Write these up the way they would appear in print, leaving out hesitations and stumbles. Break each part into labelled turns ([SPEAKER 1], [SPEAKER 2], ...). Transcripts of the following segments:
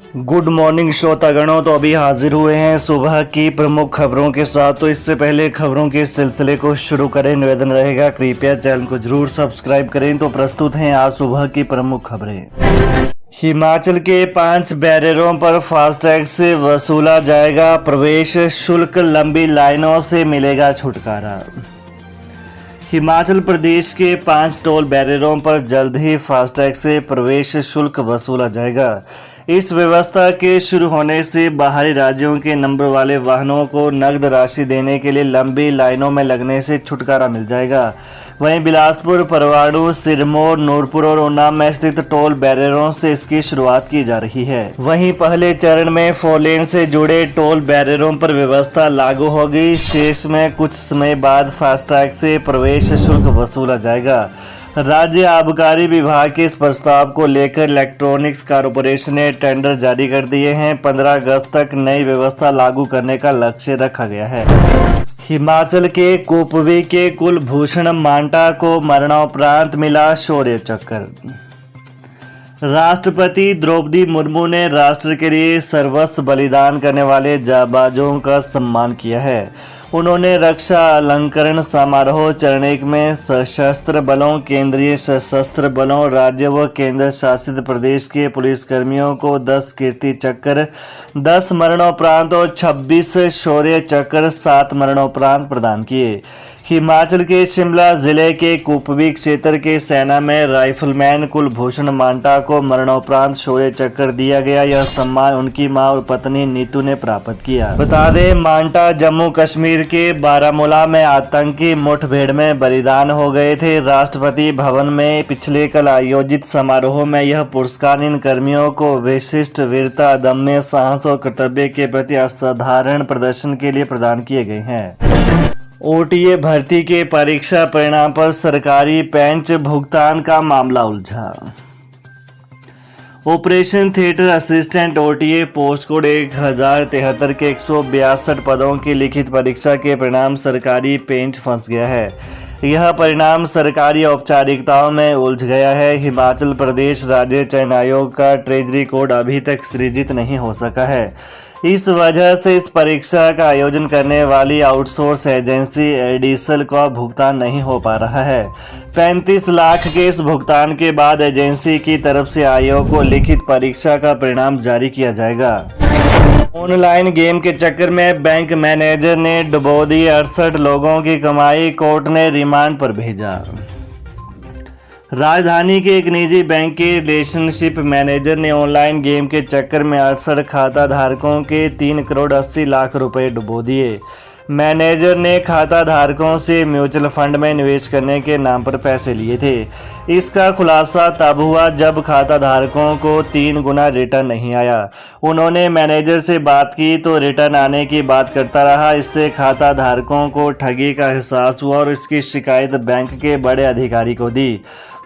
[SPEAKER 1] Good morning श्रोतागणों। तो अभी हाजिर हुए हैं सुबह की प्रमुख खबरों के साथ। तो इससे पहले खबरों के सिलसिले को शुरू करें, निवेदन रहेगा कृपया चैनल को जरूर सब्सक्राइब करें। तो प्रस्तुत हैं आज सुबह की प्रमुख खबरें। हिमाचल के 5 बैरियरों पर फास्टैग से वसूला जाएगा प्रवेश शुल्क, लंबी लाइनों से मिलेगा छुटकारा। हिमाचल प्रदेश के 5 टोल बैरियरों पर जल्द ही फास्टैग से प्रवेश शुल्क वसूला जाएगा। इस व्यवस्था के शुरू होने से बाहरी राज्यों के नंबर वाले वाहनों को नकद राशि देने के लिए लंबी लाइनों में लगने से छुटकारा मिल जाएगा। वहीं बिलासपुर, परवाणु, सिरमौर, नूरपुर और ऊना में स्थित टोल बैरियरों से इसकी शुरुआत की जा रही है। वहीं पहले चरण में 4 लेन से जुड़े टोल बैरियरों पर व्यवस्था लागू होगी। शेष में कुछ समय बाद फास्टैग से प्रवेश शुल्क वसूला जाएगा। राज्य आबकारी विभाग के इस प्रस्ताव को लेकर इलेक्ट्रॉनिक्स कॉरपोरेशन ने टेंडर जारी कर दिए हैं। 15 अगस्त तक नई व्यवस्था लागू करने का लक्ष्य रखा गया है। हिमाचल के कुपवी के कुलभूषण मांटा को मरणोपरांत मिला शौर्य चक्र। राष्ट्रपति द्रौपदी मुर्मू ने राष्ट्र के लिए सर्वस्व बलिदान करने वाले जाबाजों का सम्मान किया है। उन्होंने रक्षा अलंकरण समारोह चरण 1 में सशस्त्र बलों, केंद्रीय सशस्त्र बलों, राज्य व केंद्र शासित प्रदेश के पुलिसकर्मियों को 10 कीर्ति चक्र, 10 मरणोपरांत और 26 शौर्य चक्र, 7 मरणोपरांत प्रदान किए। हिमाचल के शिमला जिले के कुपवी क्षेत्र के सेना में राइफलमैन कुलभूषण मांटा को मरणोपरांत शौर्य चक्र दिया गया। यह सम्मान उनकी मां और पत्नी नीतू ने प्राप्त किया। बता दें, मांटा जम्मू कश्मीर के बारामूला में आतंकी मुठभेड़ में बलिदान हो गए थे। राष्ट्रपति भवन में पिछले कल आयोजित समारोह में यह पुरस्कार इन कर्मियों को विशिष्ट वीरता, अदम्य साहस और कर्तव्य के प्रति असाधारण प्रदर्शन के लिए प्रदान किए गए हैं। ओटीए भर्ती के परीक्षा परिणाम पर सरकारी पेंच भुगतान का मामला उलझा। Operation theatre assistant OTA post code 1073 के 162 पदों की लिखित परीक्षा के परिणाम सरकारी पेंच फंस गया है। यह परिणाम सरकारी औपचारिकताओं में उलझ गया है। हिमाचल प्रदेश राज्य चयन आयोग का ट्रेजरी कोड अभी तक सृजित नहीं हो सका है। इस वजह से इस परीक्षा का आयोजन करने वाली आउटसोर्स एजेंसी एडिसल का भुगतान नहीं हो पा रहा है। 35 लाख के इस भुगतान के बाद एजेंसी की तरफ से आयोग को लिखित परीक्षा का परिणाम जारी किया जाएगा। ऑनलाइन गेम के चक्कर में बैंक मैनेजर ने डुबो दी 68 लोगों की कमाई, कोर्ट ने रिमांड पर भेजा। राजधानी के एक निजी बैंक के रिलेशनशिप मैनेजर ने ऑनलाइन गेम के चक्कर में 68 खाता धारकों के 3 करोड़ 80 लाख रुपए डुबो दिए। मैनेजर ने खाता धारकों से म्यूचुअल फंड में निवेश करने के नाम पर पैसे लिए थे। इसका खुलासा तब हुआ जब खाता धारकों को 3 गुना रिटर्न नहीं आया। उन्होंने मैनेजर से बात की तो रिटर्न आने की बात करता रहा। इससे खाता धारकों को ठगी का एहसास हुआ और इसकी शिकायत बैंक के बड़े अधिकारी को दी।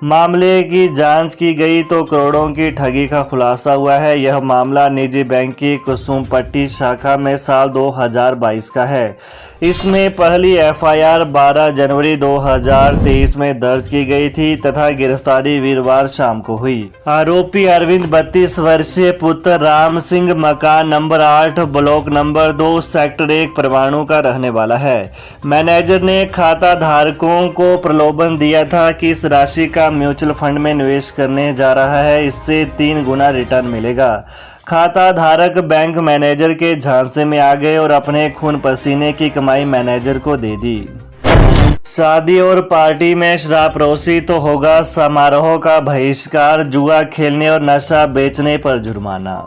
[SPEAKER 1] मामले की जांच की गई तो करोड़ों की ठगी का खुलासा हुआ है। यह मामला निजी बैंक की कुसुमपट्टी शाखा में साल 2022 का है। इसमें पहली एफआईआर 12 जनवरी 2023 में दर्ज की गई थी तथा गिरफ्तारी वीरवार शाम को हुई। आरोपी अरविंद 32 वर्षीय पुत्र राम सिंह मकान number 8 block number 2 sector 1 Parwanoo का रहने वाला है। मैनेजर ने खाता धारकों को प्रलोभन दिया था कि इस राशि का म्यूचुअल फंड में निवेश करने जा रहा है, इससे 3 गुना रिटर्न मिलेगा। खाता धारक बैंक मैनेजर के झांसे में आ गए और अपने खून पसीने की कमाई मैनेजर को दे दी। शादी और पार्टी में शराबनोशी तो होगा समारोह का बहिष्कार, जुआ खेलने और नशा बेचने पर जुर्माना।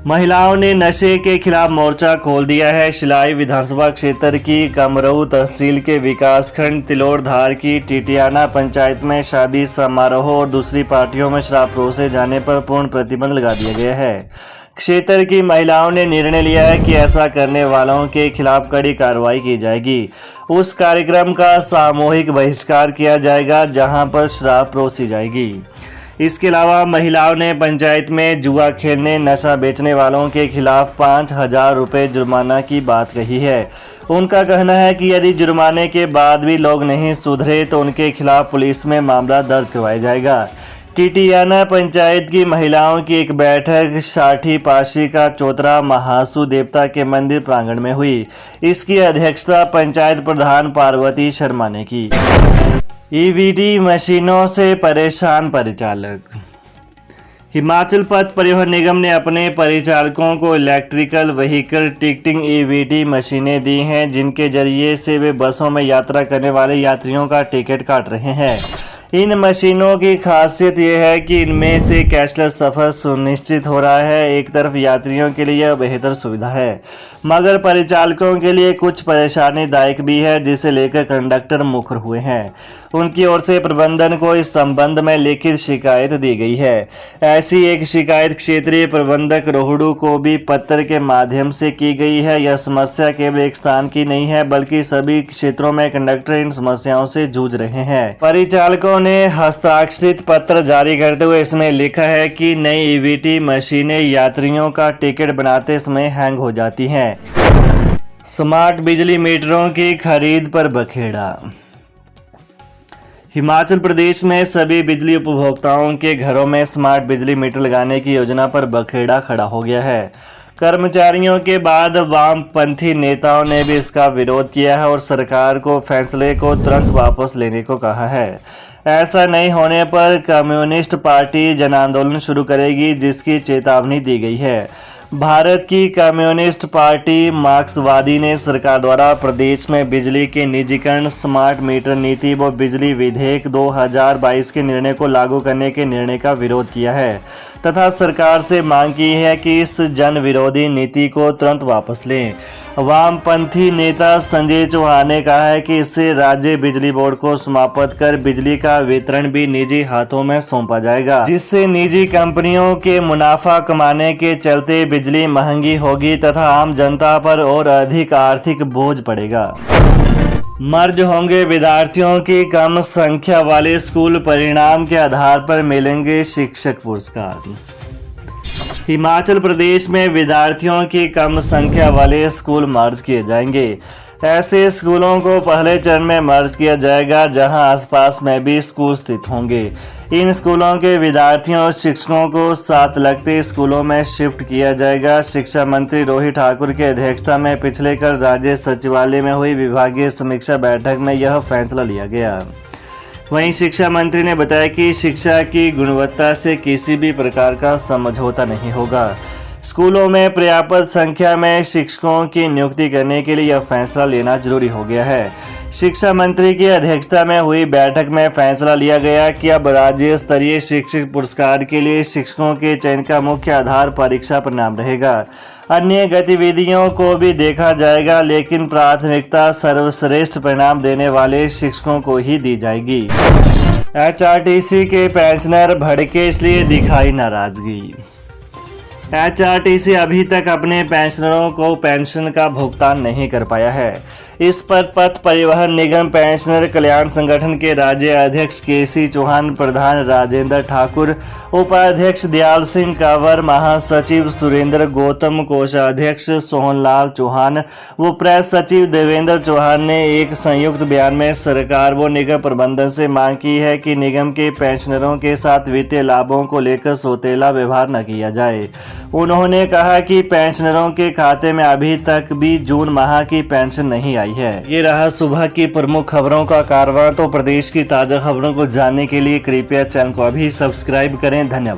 [SPEAKER 1] महिलाओं ने नशे के खिलाफ मोर्चा खोल दिया है। शिलाई विधानसभा क्षेत्र की कमरऊ तहसील के विकासखंड तिलोड़धार की टिटियाना पंचायत में शादी समारोह और दूसरी पार्टियों में शराब परोसे जाने पर पूर्ण प्रतिबंध लगा दिया गया है। क्षेत्र की महिलाओं ने निर्णय लिया है कि ऐसा करने वालों के खिलाफ कड़ी कार्रवाई की जाएगी। उस कार्यक्रम का सामूहिक बहिष्कार किया जाएगा जहां पर शराब परोसी जाएगी। इसके अलावा महिलाओं ने पंचायत में जुआ खेलने, नशा बेचने वालों के खिलाफ 5,000 रुपये जुर्माना की बात कही है। उनका कहना है कि यदि जुर्माने के बाद भी लोग नहीं सुधरे तो उनके खिलाफ पुलिस में मामला दर्ज करवाया जाएगा। टिटियाना पंचायत की महिलाओं की एक बैठक साठी पाशी का चौतरा महासू देवता के मंदिर प्रांगण में हुई। इसकी अध्यक्षता पंचायत प्रधान पार्वती शर्मा ने की। ईवीटी मशीनों से परेशान परिचालक। हिमाचल पथ परिवहन निगम ने अपने परिचालकों को इलेक्ट्रिकल व्हीकल टिकटिंग ईवीटी मशीनें दी हैं, जिनके जरिए से वे बसों में यात्रा करने वाले यात्रियों का टिकट काट रहे हैं। इन मशीनों की खासियत यह है कि इनमें से कैशलेस सफ़र सुनिश्चित हो रहा है। एक तरफ यात्रियों के लिए यह बेहतर सुविधा है, मगर परिचालकों के लिए कुछ परेशानीदायक भी है, जिसे लेकर कंडक्टर मुखर हुए हैं। उनकी ओर से प्रबंधन को इस संबंध में लिखित शिकायत दी गई है। ऐसी एक शिकायत क्षेत्रीय प्रबंधक रोहडू को भी पत्र के माध्यम से की गई है। यह समस्या केवल एक स्थान की नहीं है, बल्कि सभी क्षेत्रों में कंडक्टर इन समस्याओं से जूझ रहे हैं। परिचालकों ने हस्ताक्षरित पत्र जारी करते हुए इसमें लिखा है कि नई ईवीटी मशीनें यात्रियों का टिकट बनाते समय हैंग हो जाती हैं। स्मार्ट बिजली मीटरों की खरीद पर बखेड़ा। हिमाचल प्रदेश में सभी बिजली उपभोक्ताओं के घरों में स्मार्ट बिजली मीटर लगाने की योजना पर बखेड़ा खड़ा हो गया है। कर्मचारियों के बाद वामपंथी नेताओं ने भी इसका विरोध किया है और सरकार को फैसले को तुरंत वापस लेने को कहा है। ऐसा नहीं होने पर कम्युनिस्ट पार्टी जन आंदोलन शुरू करेगी, जिसकी चेतावनी दी गई है। भारत की कम्युनिस्ट पार्टी मार्क्सवादी ने सरकार द्वारा प्रदेश में बिजली के निजीकरण, स्मार्ट मीटर नीति व बिजली विधेयक 2022 के निर्णय को लागू करने के निर्णय का विरोध किया है तथा सरकार से मांग की है कि इस जन विरोधी नीति को तुरंत वापस लें। वामपंथी नेता संजय चौहान ने कहा है कि इससे राज्य बिजली बोर्ड को समाप्त कर बिजली का वितरण भी निजी हाथों में सौंपा जाएगा, जिससे निजी कंपनियों के मुनाफा कमाने के चलते बिजली महंगी होगी तथा आम जनता पर और अधिक आर्थिक बोझ पड़ेगा। मर्ज होंगे विद्यार्थियों की कम संख्या वाले स्कूल, परिणाम के आधार पर मिलेंगे शिक्षक पुरस्कार। हिमाचल प्रदेश में विद्यार्थियों की कम संख्या वाले स्कूल मर्ज किए जाएंगे। ऐसे स्कूलों को पहले चरण में मर्ज किया जाएगा, जहां आसपास में भी स्कूल स्थित होंगे। इन स्कूलों के विद्यार्थियों और शिक्षकों को साथ लगते स्कूलों में शिफ्ट किया जाएगा। शिक्षा मंत्री रोहित ठाकुर की अध्यक्षता में पिछले कल राज्य सचिवालय में हुई विभागीय समीक्षा बैठक में यह फैसला लिया गया। वहीं शिक्षा मंत्री ने बताया कि शिक्षा की गुणवत्ता से किसी भी प्रकार का समझौता नहीं होगा। स्कूलों में पर्याप्त संख्या में शिक्षकों की नियुक्ति करने के लिए यह फैसला लेना जरूरी हो गया है। शिक्षा मंत्री की अध्यक्षता में हुई बैठक में फैसला लिया गया कि अब राज्य स्तरीय शिक्षक पुरस्कार के लिए शिक्षकों के चयन का मुख्य आधार परीक्षा परिणाम रहेगा। अन्य गतिविधियों को भी देखा जाएगा, लेकिन प्राथमिकता सर्वश्रेष्ठ परिणाम देने वाले शिक्षकों को ही दी जाएगी। एचआरटीसी के पेंशनर भड़के, इसलिए दिखाई नाराजगी। एचआरटीसी अभी तक अपने पेंशनरों को पेंशन का भुगतान नहीं कर पाया है। इस पर पथ परिवहन निगम पेंशनर कल्याण संगठन के राज्य अध्यक्ष केसी चौहान, प्रधान राजेंद्र ठाकुर, उपाध्यक्ष दयाल सिंह कंवर, महासचिव सुरेंद्र गौतम, कोषाध्यक्ष सोहनलाल चौहान व प्रेस सचिव देवेंद्र चौहान ने एक संयुक्त बयान में सरकार व निगम प्रबंधन से मांग की है कि निगम के पेंशनरों के साथ वित्तीय लाभों को लेकर सौतेला व्यवहार न किया जाए। उन्होंने कहा कि पेंशनरों के खाते में अभी तक भी जून माह की पेंशन नहीं आई है। ये रहा सुबह की प्रमुख खबरों का कारवां। तो प्रदेश की ताजा खबरों को जानने के लिए कृपया चैनल को अभी सब्सक्राइब करें। धन्यवाद।